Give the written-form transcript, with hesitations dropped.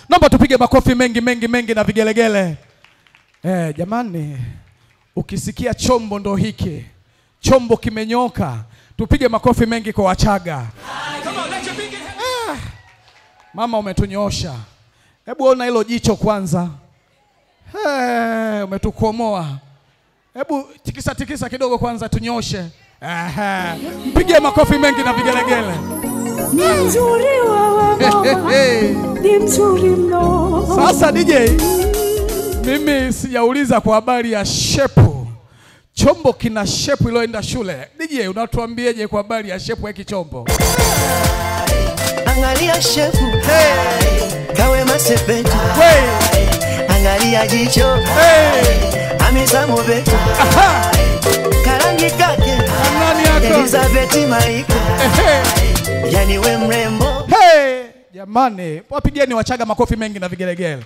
Naomba tupige makofi mengi na vigelegele. Jamani, ukisikia chombo ndo hiki. Chombo kimenyoka. Tupige makofi mengi kwa Wachaga. Mama umetunyoosha. Hebu ona hilo jicho kwanza. Umetukomoa. Hebu tikisa kidogo kwanza tunyoshe. Mpige makofi mengi na vigelegele. Ni mzuri wewe mama. Ni mzuri mno. Sasa DJ, mimi sijauliza kwa habari ya shepu. Chombo kina shepu iliyoenda shule. DJ, unatuambieje kwa habari ya shepu ya kichombo? Angalia shepu. Kawe masepetu. Angalia jicho. Amisa mobetu. Karangi kake. Nani yako? Elizabeth Maiko. Yani we mrembo. Jamani, wapigeni Wachaga makofi mengi na vigelegele.